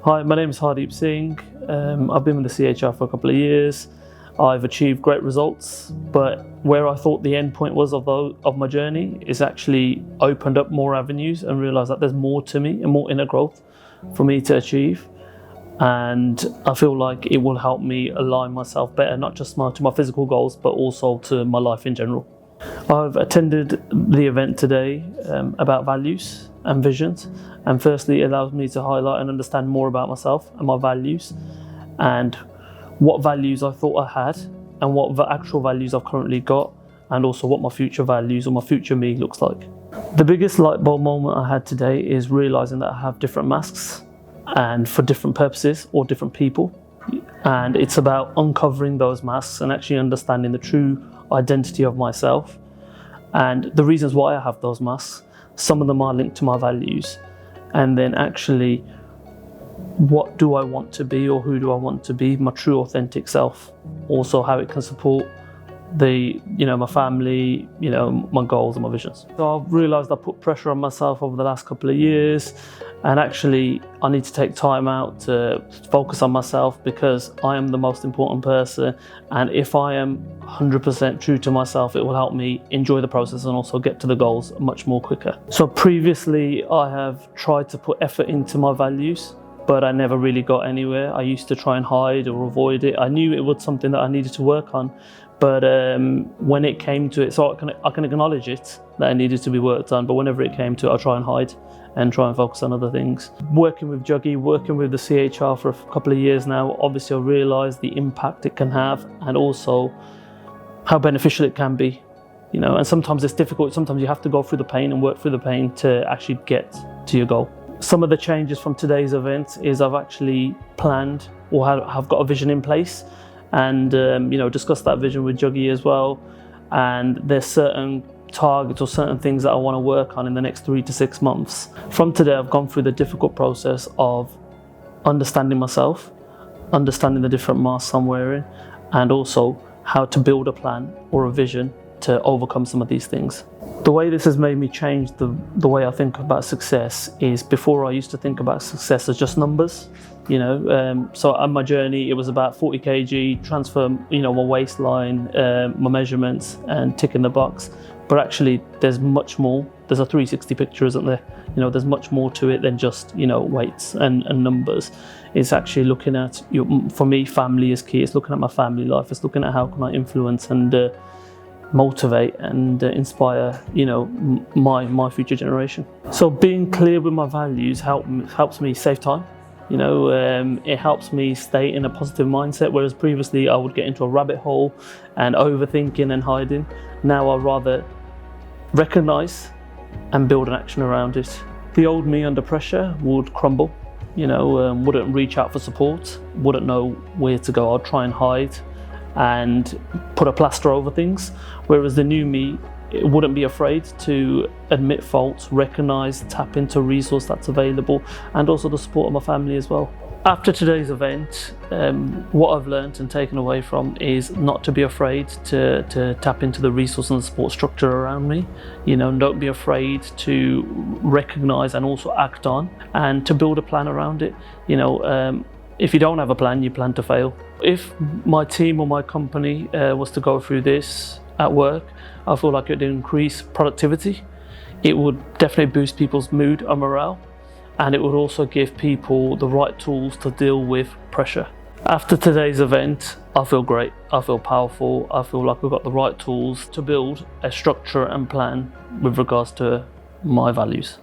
Hi, my name is Hardeep Singh. I've been with the CHR for a couple of years. I've achieved great results, but where I thought the end point was of my journey is actually opened up more avenues and realised that there's more to me and more inner growth for me to achieve. And I feel like it will help me align myself better, not just to my physical goals, but also to my life in general. I've attended the event today about values and visions, and firstly it allows me to highlight and understand more about myself and my values and what values I thought I had and what the actual values I've currently got, and also what my future values or my future me looks like. The biggest light bulb moment I had today is realising that I have different masks and for different purposes or different people, and it's about uncovering those masks and actually understanding the true identity of myself and the reasons why I have those masks. Some of them are linked to my values, and then actually what do I want to be or who do I want to be, my true authentic self, also how it can support my family, my goals and my visions. So I've realised I put pressure on myself over the last couple of years, and actually I need to take time out to focus on myself because I am the most important person, and if I am 100% true to myself, it will help me enjoy the process and also get to the goals much more quicker. So previously I have tried to put effort into my values, but I never really got anywhere. I used to try and hide or avoid it. I knew it was something that I needed to work on, but when it came to it, so I can acknowledge it, that it needed to be worked on, but whenever it came to it, I try and hide and try and focus on other things. Working with Juggy, working with the CHR for a couple of years now, obviously I realised the impact it can have and also how beneficial it can be. And sometimes it's difficult, sometimes you have to go through the pain and work through the pain to actually get to your goal. Some of the changes from today's event is I've actually planned or have got a vision in place, and discussed that vision with Juggy as well. And there's certain targets or certain things that I want to work on in the next 3 to 6 months. From today, I've gone through the difficult process of understanding myself, understanding the different masks I'm wearing, and also how to build a plan or a vision to overcome some of these things. The way this has made me change the way I think about success is, before I used to think about success as just numbers. So on my journey, it was about 40 kg, transfer, my waistline, my measurements, and ticking the box. But actually, there's much more. There's a 360 picture, isn't there? There's much more to it than just, weights and numbers. It's actually looking at, for me, family is key. It's looking at my family life. It's looking at how can I influence and motivate and inspire, my future generation. So being clear with my values helps me save time. It helps me stay in a positive mindset, whereas previously I would get into a rabbit hole and overthinking and hiding. Now I'd rather recognize and build an action around it. The old me under pressure would crumble, wouldn't reach out for support, wouldn't know where to go. I'd try and hide and put a plaster over things, whereas the new me, it wouldn't be afraid to admit faults, recognise, tap into resource that's available, and also the support of my family as well. After today's event, what I've learned and taken away from is not to be afraid to tap into the resource and the support structure around me. Don't be afraid to recognise and also act on, and to build a plan around it. If you don't have a plan, you plan to fail. If my team or my company was to go through this at work, I feel like it would increase productivity. It would definitely boost people's mood and morale, and it would also give people the right tools to deal with pressure. After today's event, I feel great. I feel powerful. I feel like we've got the right tools to build a structure and plan with regards to my values.